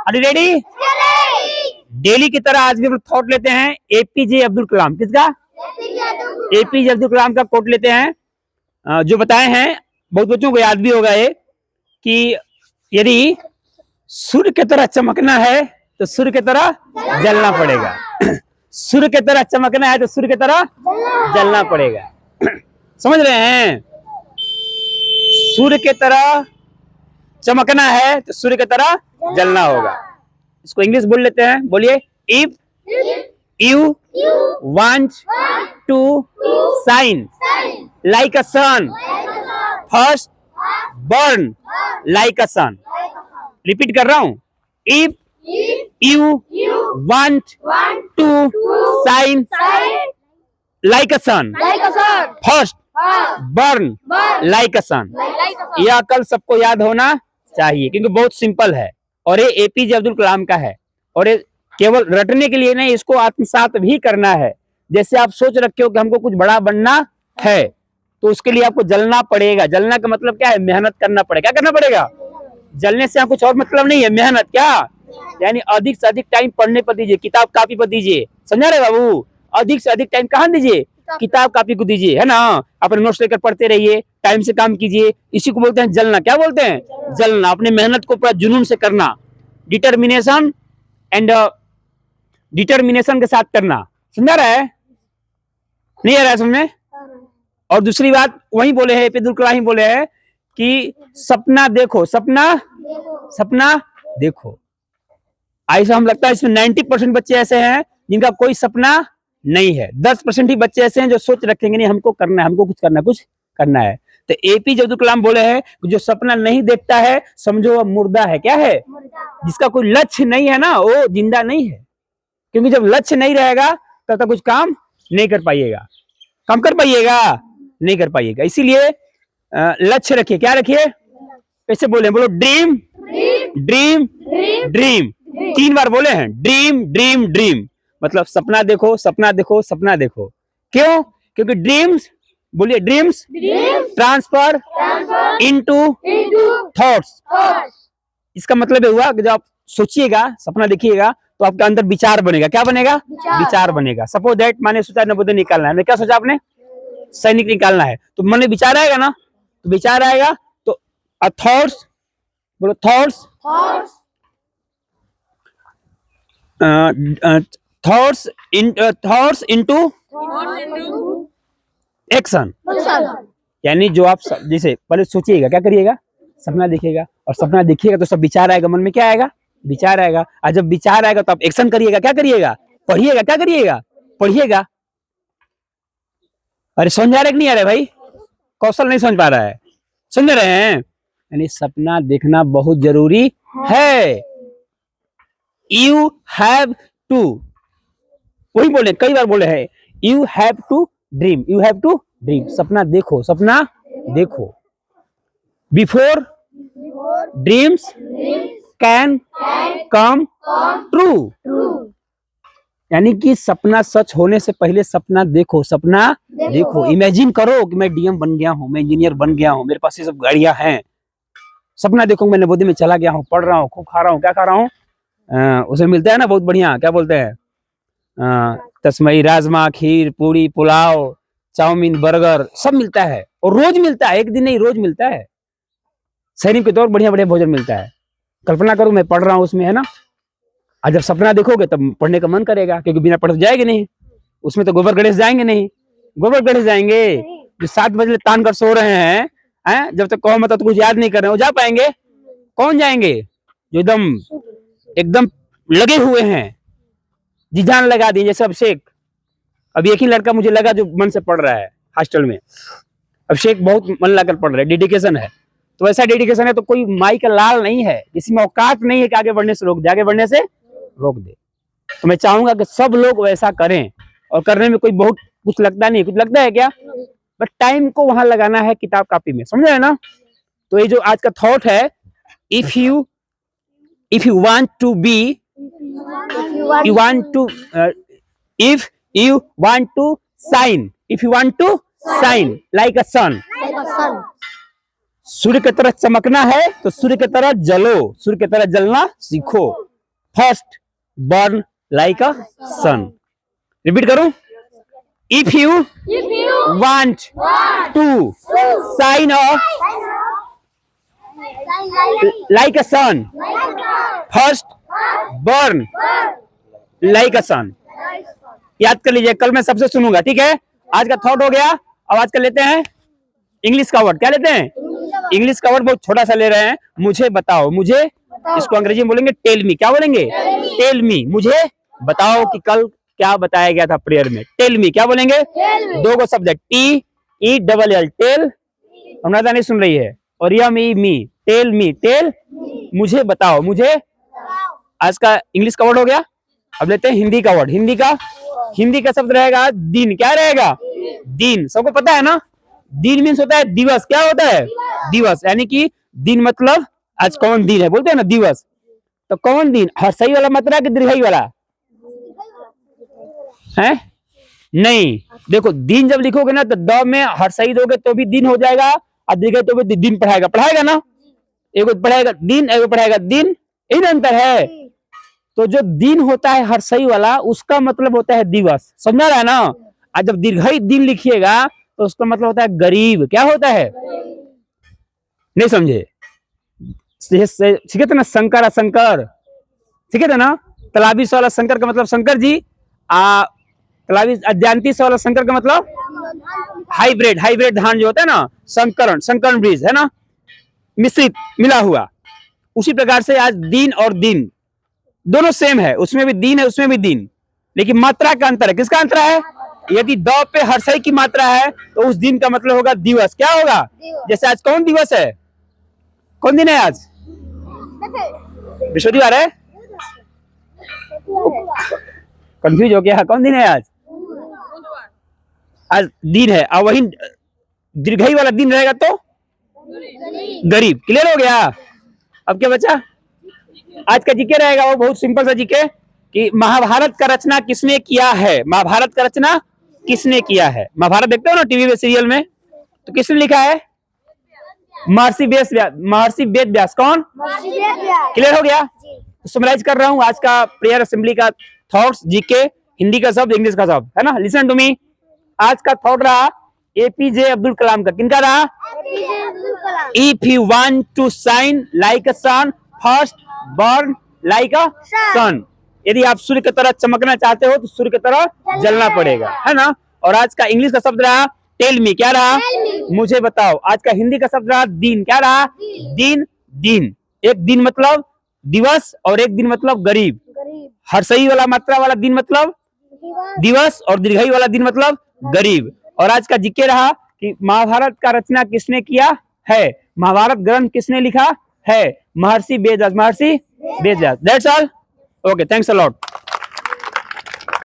Are you ready? Daily की तरह आज भी हम थॉट लेते हैं एपीजे अब्दुल कलाम। किसका? एपीजे अब्दुल कलाम का कोट लेते हैं, जो बताए हैं, बहुत बच्चों को याद भी होगा ये, कि यदि सूर्य की तरह चमकना है तो सूर्य की तरह जलना पड़ेगा। सूर्य की तरह चमकना है तो सूर्य की तरह जलना पड़ेगा। समझ रहे हैं? सूर्य की तरह चमकना है तो सूर्य की तरह जलना होगा। इसको इंग्लिश बोल लेते हैं, बोलिए। If you want to shine like a sun, first burn like a sun. Repeat कर रहा हूं। If you want to shine like a sun, first burn like a sun. यह अकल सबको याद होना चाहिए क्योंकि बहुत सिंपल है और ये एपीजे अब्दुल कलाम का है। और ये केवल रटने के लिए नहीं, इसको आत्मसात भी करना है। जैसे आप सोच रखे हो कि हमको कुछ बड़ा बनना है तो उसके लिए आपको जलना पड़ेगा। जलना का मतलब क्या है? मेहनत करना पड़ेगा। क्या करना पड़ेगा? जलने से कुछ और मतलब नहीं है। मेहनत क्या? यानी अधिक से अधिक टाइम पढ़ने पर दीजिए, किताब कापी पर दीजिए। समझा रहे बाबू? अधिक से अधिक टाइम कहाँ दीजिए? किताब कापी को दीजिए, है ना। अपने नोट्स लेकर पढ़ते रहिए, टाइम से काम कीजिए। इसी को बोलते हैं जलना। क्या बोलते हैं? जलना। अपने मेहनत को पूरा जुनून से करना, डिटर्मिनेशन एंड डिटर्मिनेशन के साथ करना। समझा रहा है? नहीं आ रहा है समझ? और दूसरी बात वही बोले हैं, अब्दुल कलाम ही बोले हैं कि सपना देखो, सपना देखो। ऐसा हम लगता है इसमें 90% बच्चे ऐसे हैं जिनका कोई सपना नहीं है। 10% ही बच्चे ऐसे हैं जो सोच रखेंगे नहीं हमको करना है, हमको कुछ करना है। तो एपीजे अब्दुल कलाम बोले हैं जो सपना नहीं देखता है समझो वह मुर्दा है। क्या है? जिसका कोई लक्ष्य नहीं है ना, वो जिंदा नहीं है। क्योंकि जब लक्ष्य नहीं रहेगा तब तक कुछ काम नहीं कर पाइएगा। काम कर पाइएगा? नहीं कर पाइएगा। इसीलिए लक्ष्य रखिए। क्या रखिए? कैसे बोले? बोलो ड्रीम ड्रीम ड्रीम। 3 बार बोले हैं, ड्रीम ड्रीम ड्रीम। मतलब सपना देखो, सपना देखो, सपना देखो। क्यों? क्योंकि ड्रीम्स, बोलिए ड्रीम्स ट्रांसफर इनटू थॉट्स। इसका मतलब हुआ कि जब आप सोचिएगा, सपना देखिएगा तो आपके अंदर विचार बनेगा। क्या बनेगा? विचार बनेगा। सपोज दैट मैंने सोचा नवोदय निकालना है। क्या सोचा आपने? सैनिक निकालना है। तो मन में विचार आएगा ना, तो विचार आएगा तो थॉट्स, बोलो थॉट्स, थॉट्स इनटू एक्शन। यानी जो आप जैसे पहले सोचिएगा, क्या करिएगा? सपना देखिएगा, और सपना देखिएगा तो सब विचार आएगा। मन में क्या आएगा? विचार आएगा। और जब विचार आएगा तो आप एक्शन करिएगा। क्या करिएगा? पढ़िएगा। क्या करिएगा? पढ़िएगा। अरे समझ आ रहा है कि नहीं आ रहा है भाई? कौशल नहीं समझ पा रहा है? समझ रहे हैं? यानी सपना देखना बहुत जरूरी है। यू हैव टू, वही बोले, कई बार बोले हैं, you have to dream, you have to dream. सपना देखो, सपना देखो। Before dreams can come true. यानी कि सपना सच होने से पहले सपना देखो, सपना देखो। इमेजिन करो कि मैं डीएम बन गया हूं, मैं इंजीनियर बन गया हूं, मेरे पास ये सब गाड़ियां हैं। सपना देखो मैं नवोदय में चला गया हूं, पढ़ रहा हूं, खूब खा रहा हूं। क्या खा रहा हूं? उसे मिलता है ना बहुत बढ़िया, क्या बोलते हैं, तस्मई, राजमा, खीर, पूरी, पुलाव, चाउमीन, बर्गर, सब मिलता है। और रोज मिलता है, एक दिन नहीं, रोज मिलता है। सैनिक के तौर बढ़िया बढ़िया भोजन मिलता है। कल्पना करो मैं पढ़ रहा हूँ उसमें, है ना। और जब सपना देखोगे तब पढ़ने का मन करेगा, क्योंकि बिना पढ़े जाएंगे नहीं। उसमें तो गोबर गणेश जाएंगे नहीं। गोबर गणेश जाएंगे जो 7 बजे तान कर सो रहे हैं, जब तक कहो मतलब तो कुछ याद नहीं कर रहे, वो जा पाएंगे? कौन जाएंगे? जो एकदम लगे हुए हैं, जी जान लगा दी, जैसे अभिषेक। अभी एक ही लड़का मुझे लगा जो मन से पढ़ रहा है हॉस्टल में। अभिषेक बहुत मन लगाकर पढ़ रहा है, डेडिकेशन है। तो ऐसा डेडिकेशन है तो कोई माई का लाल नहीं है, किसी में औकात नहीं है कि आगे बढ़ने से रोक दे, आगे बढ़ने से रोक दे। तो मैं चाहूंगा कि सब लोग वैसा करें। और करने में कोई बहुत कुछ लगता नहीं, कुछ लगता है क्या? बट टाइम को वहां लगाना है किताब कापी में। समझ रहे ना? तो ये जो आज का थॉट है, if you want to be, you want to if you want to shine like a sun, सूर्य की तरह चमकना है तो सूर्य की तरह जलो, सूर्य की तरह जलना सीखो। First burn like a sun. Repeat करूं, if you want to shine like a sun, first burn like a sun. याद कर लीजिए, कल मैं सबसे सुनूंगा, ठीक है। आज का थॉट हो गया। अब आज का लेते हैं इंग्लिश का वर्ड। क्या लेते हैं? इंग्लिश का वर्ड बहुत छोटा सा ले रहे हैं। मुझे बताओ, मुझे, इसको अंग्रेजी में बोलेंगे टेल मी। क्या बोलेंगे? Tell me. मुझे बताओ कि कल क्या बताया गया था प्रेयर में। टेल मी क्या बोलेंगे? दो को शब्द है, T E double L, tell. Amrita नहीं सुन रही है। और यम ई मी, टेल मी, टेल, मुझे बताओ, मुझे। आज का इंग्लिश का वर्ड हो गया। अब लेते हैं हिंदी का वर्ड। हिंदी का शब्द रहेगा दिन। क्या रहेगा? दिन। सबको पता है ना, दिन मीन्स होता है दिवस। क्या होता है? दिवस। यानी कि दिन मतलब आज कौन दिन है, बोलते हैं ना दिवस। तो कौन दिन, हर्षई वाला मात्रा कि दीर्घई वाला है? नहीं, देखो दिन जब लिखोगे ना तो द में हर्षई दोगे तो भी दिन हो जाएगा, और दीर्घई तो भी दिन पढ़ाएगा ना। एक पढ़ाएगा दिन, एक पढ़ाएगा दिन, यही अंतर है। तो जो दिन होता है हर्षई वाला, उसका मतलब होता है दिवस। समझा रहा है ना? आज जब दीर्घई दिन लिखिएगा तो उसका मतलब होता है गरीब। क्या होता है? नहीं समझे? सीखे थे ना, शंकर शंकर, सीखे थे ना। तलाबी वाला शंकर का मतलब शंकर जी, तलाबी अज्ञानती वाला शंकर का मतलब हाइब्रिड धान जो होता है ना, संकरण बीज है ना, मिश्रित, मिला हुआ। उसी प्रकार से आज दिन और दिन दोनों सेम है, उसमें भी दिन है, उसमें भी दिन, लेकिन मात्रा का अंतर है। किसका अंतर है? यदि द पे हर्षई की मात्रा है तो उस दिन का मतलब होगा दिवस। क्या होगा? जैसे आज कौन दिवस है? कौन दिन है आज? बृहस्पतिवार है। कंफ्यूज हो गया, कौन दिन है आज? आज दिन है। और वही दीर्घई वाला दिन रहेगा तो गरीब। क्लियर हो गया? अब क्या बचा? आज का जीके रहेगा वो बहुत सिंपल सा जीके, कि महाभारत का रचना किसने किया है। महाभारत का रचना किसने किया है? महाभारत देखते हो ना टीवी पे सीरियल में, तो किसने लिखा है? महर्षि वेद व्यास। कौन? क्लियर हो गया? तो समराइज कर रहा हूं आज का प्रेयर असेंबली का थॉट्स, जीके, हिंदी का शब्द, इंग्लिश का शब्द, है ना। Listen to me. आज का थॉट रहा एपीजे अब्दुल कलाम का। किनका रहा? If you want to shine like a sun, first burn like a sun. यदि आप सूर्य की तरह चमकना चाहते हो तो सूर्य की तरह जलना पड़ेगा, है ना। और आज का इंग्लिश का शब्द रहा टेल मी। क्या रहा? मुझे बताओ। आज का हिंदी का शब्द रहा दिन। क्या रहा? दिन। दिन। एक दिन मतलब दिवस और एक दिन मतलब गरीब। हर्षई वाला मात्रा वाला दिन मतलब दिवस और दीर्घई वाला दिन मतलब गरीब। और आज का जिक्र रहा कि महाभारत का रचना किसने किया है, महाभारत ग्रंथ किसने लिखा है? महर्षि Ved Vyas. Maharshi Ved Vyas. That's all. Okay, thanks a lot.